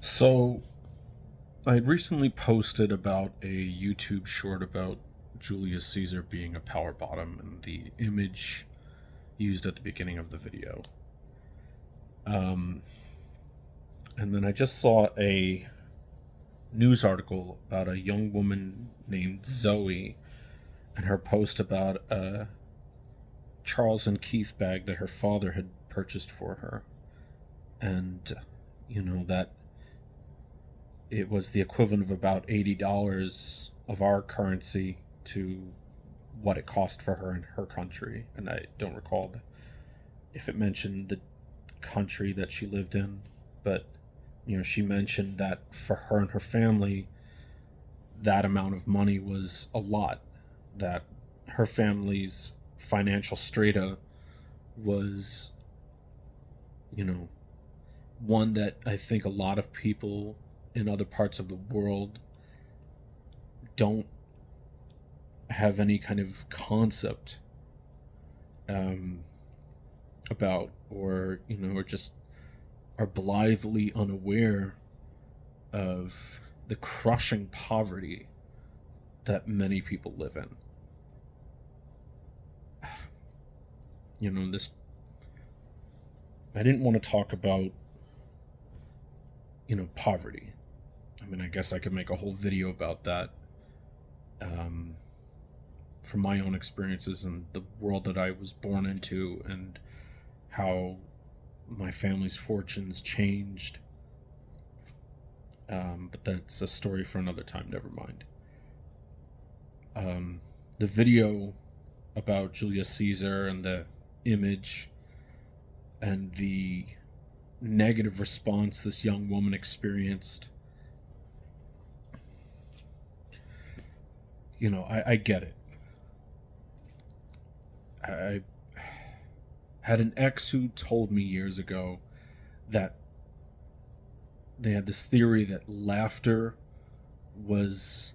So, I had recently posted about a YouTube short about Julius Caesar being a power bottom and the image used at the beginning of the video. Um, and then I just saw a news article about a young woman named Zoe and her post about a Charles and Keith bag that her father had purchased for her. And, that it was the equivalent of about $80 of our currency to what it cost for her in her country. And I don't recall if it mentioned the country that she lived in, but she mentioned that for her and her family, that amount of money was a lot. That her family's financial strata was, you know, one that I think a lot of people in other parts of the world don't have any kind of concept um, about, or just are blithely unaware of the crushing poverty that many people live in. This, I didn't want to talk about, poverty. I mean, I guess I could make a whole video about that, um, from my own experiences and the world that I was born into and how my family's fortunes changed. But that's a story for another time, never mind. The video about Julius Caesar and the image and the negative response this young woman experienced, I get it. I had an ex who told me years ago that they had this theory that laughter was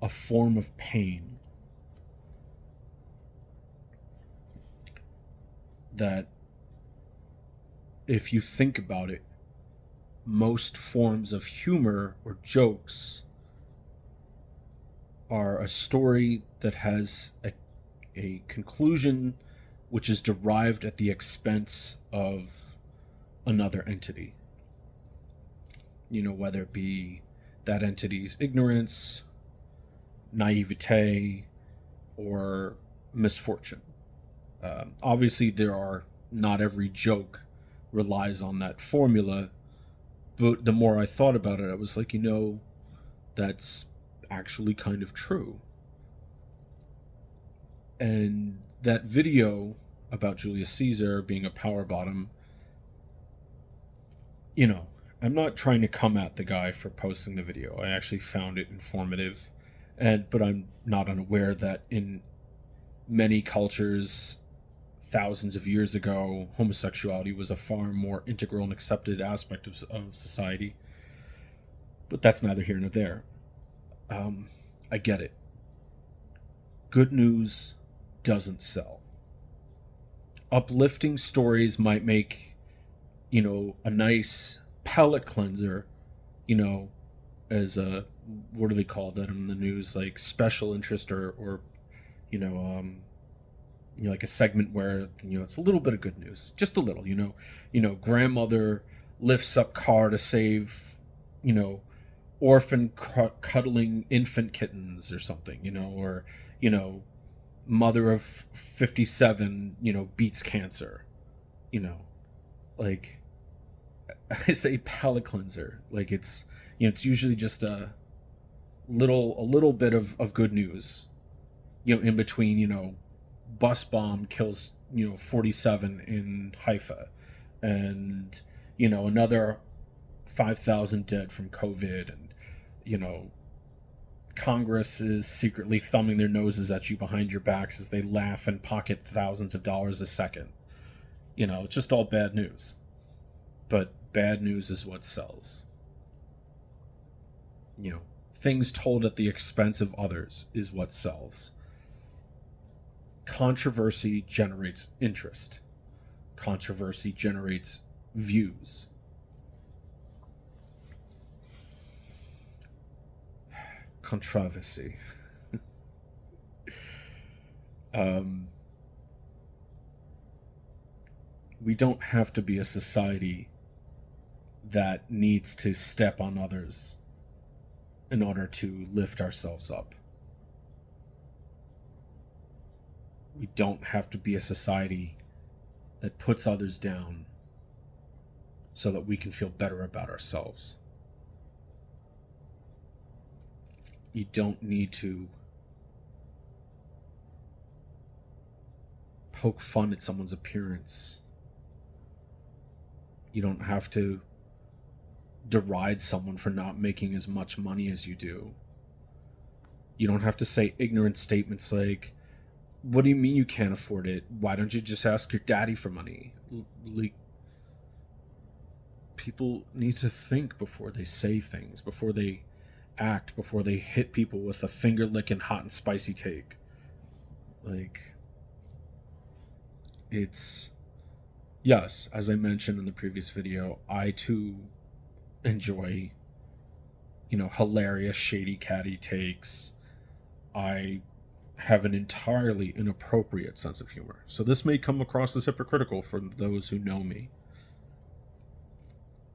a form of pain. That if you think about it, most forms of humor or jokes are a story that has a conclusion which is derived at the expense of another entity. Whether it be that entity's ignorance, naivete, or misfortune. Obviously, not every joke relies on that formula, but the more I thought about it, I was like, that's actually kind of true. And that video about Julius Caesar being a power bottom, I'm not trying to come at the guy for posting the video. I actually found it informative, but I'm not unaware that in many cultures thousands of years ago, homosexuality was a far more integral and accepted aspect of society. But that's neither here nor there. I get it. Good news doesn't sell. Uplifting stories might make, a nice palate cleanser, as a, what do they call that in the news? Like special interest or like a segment where it's a little bit of good news, just a little. Grandmother lifts up car to save, orphan cuddling infant kittens or something, or mother of 57, beats cancer, like I say palate cleanser, like it's usually just a little bit of good news, in between, bus bomb kills 47 in Haifa, and another 5,000 dead from COVID, and Congress is secretly thumbing their noses at you behind your backs as they laugh and pocket thousands of dollars a second. It's just all bad news. But bad news is what sells. Things told at the expense of others is what sells. Controversy generates interest. Controversy generates views. controversy. We don't have to be a society that needs to step on others in order to lift ourselves up. We don't have to be a society that puts others down so that we can feel better about ourselves. You don't need to poke fun at someone's appearance. You don't have to deride someone for not making as much money as you do. You don't have to say ignorant statements like, what do you mean you can't afford it? Why don't you just ask your daddy for money? Like, people need to think before they say things, before they act, before they hit people with a finger-licking hot and spicy take. Like, it's... Yes, as I mentioned in the previous video, I too enjoy, hilarious, shady, catty takes. I have an entirely inappropriate sense of humor. So this may come across as hypocritical for those who know me.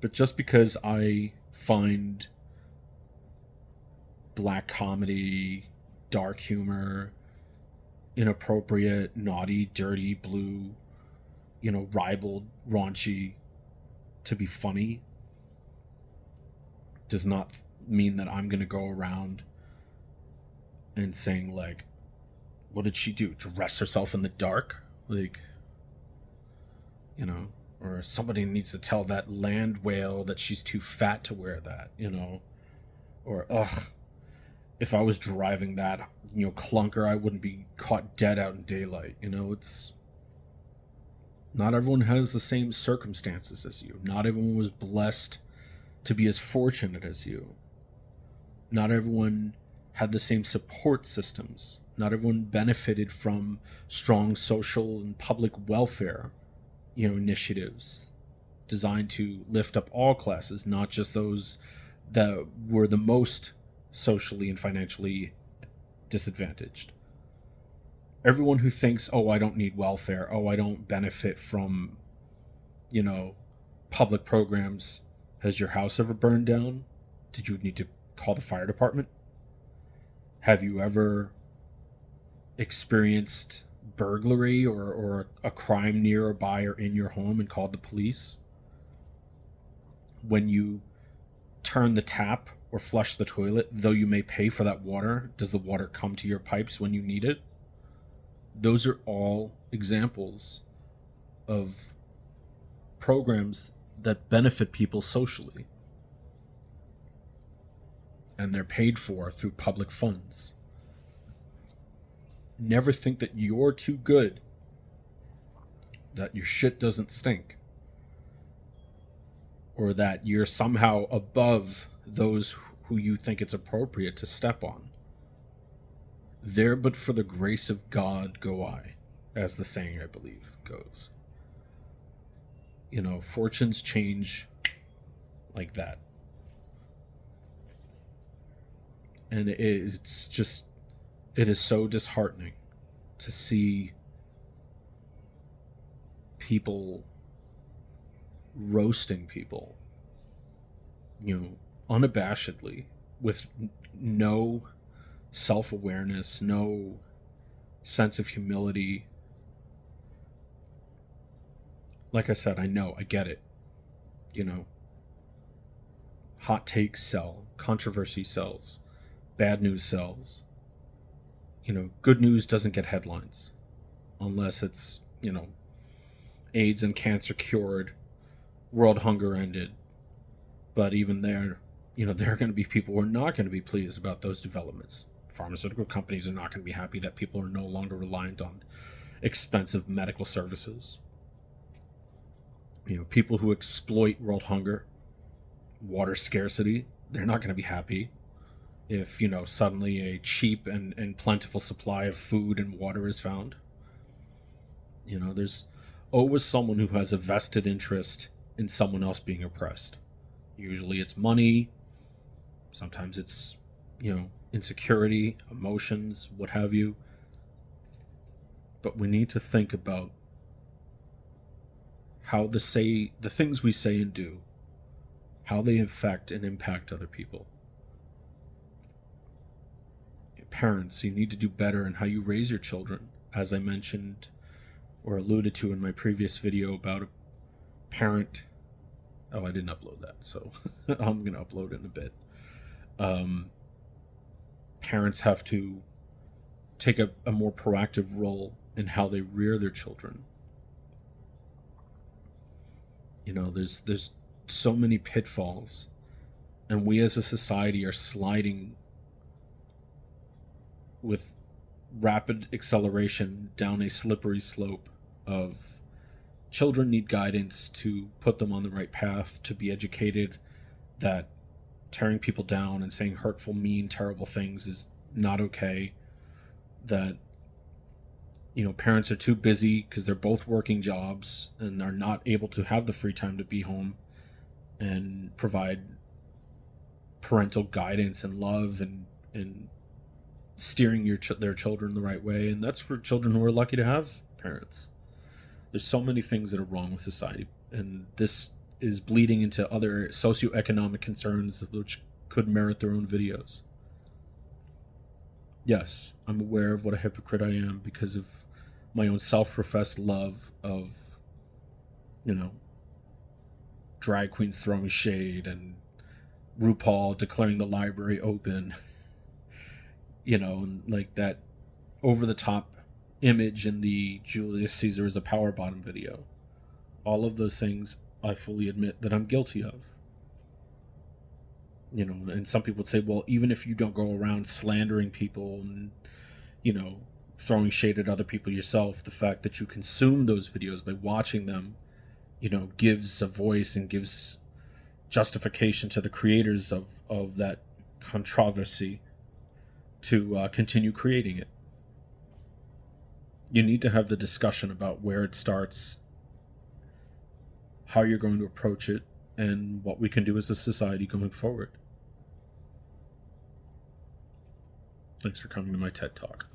But just because I find black comedy, dark humor, inappropriate, naughty, dirty, blue, ribald, raunchy to be funny, does not mean that I'm going to go around and saying, like, what did she do? Dress herself in the dark? Like, or somebody needs to tell that land whale that she's too fat to wear that, or, if I was driving that, clunker, I wouldn't be caught dead out in daylight. It's... Not everyone has the same circumstances as you. Not everyone was blessed to be as fortunate as you. Not everyone had the same support systems. Not everyone benefited from strong social and public welfare, initiatives designed to lift up all classes, not just those that were the most socially and financially disadvantaged. Everyone who thinks, oh, I don't need welfare, oh, I don't benefit from, public programs. Has your house ever burned down? Did you need to call the fire department? Have you ever experienced burglary or a crime nearby or in your home and called the police? When you turn the tap or flush the toilet, though you may pay for that water, does the water come to your pipes when you need it? Those are all examples of programs that benefit people socially. And they're paid for through public funds. Never think that you're too good, that your shit doesn't stink, or that you're somehow above those who you think it's appropriate to step on. There but for the grace of God go I, as the saying, I believe, goes. Fortunes change like that. And it is so disheartening to see people roasting people, unabashedly, with no self-awareness, no sense of humility. Like I said, I get it. Hot takes sell, controversy sells, bad news sells. Good news doesn't get headlines unless it's, AIDS and cancer cured, world hunger ended. But even there, there are going to be people who are not going to be pleased about those developments. Pharmaceutical companies are not going to be happy that people are no longer reliant on expensive medical services. People who exploit world hunger, water scarcity, they're not going to be happy if, suddenly a cheap and plentiful supply of food and water is found. There's always someone who has a vested interest in someone else being oppressed. Usually it's money. Sometimes it's, insecurity, emotions, what have you. But we need to think about how the things we say and do, how they affect and impact other people. Parents, you need to do better in how you raise your children. As I mentioned or alluded to in my previous video about a parent. Oh, I didn't upload that, so I'm going to upload it in a bit. Parents have to take a more proactive role in how they rear their children. You know, there's so many pitfalls, and we as a society are sliding with rapid acceleration down a slippery slope of children need guidance to put them on the right path, to be educated, that tearing people down and saying hurtful, mean, terrible things is not okay, that, you know, parents are too busy because they're both working jobs and are not able to have the free time to be home and provide parental guidance and love and steering their children the right way. And that's for children who are lucky to have parents. There's so many things that are wrong with society, and this is bleeding into other socioeconomic concerns which could merit their own videos. Yes, I'm aware of what a hypocrite I am because of my own self-professed love of, you know, drag queens throwing shade and RuPaul declaring the library open. You know, and like that over-the-top image in the Julius Caesar is a power bottom video. All of those things I fully admit that I'm guilty of. You know, and some people would say, well, even if you don't go around slandering people and, you know, throwing shade at other people yourself, the fact that you consume those videos by watching them, you know, gives a voice and gives justification to the creators of that controversy to continue creating it. You need to have the discussion about where it starts, how you're going to approach it, and what we can do as a society going forward. Thanks for coming to my TED Talk.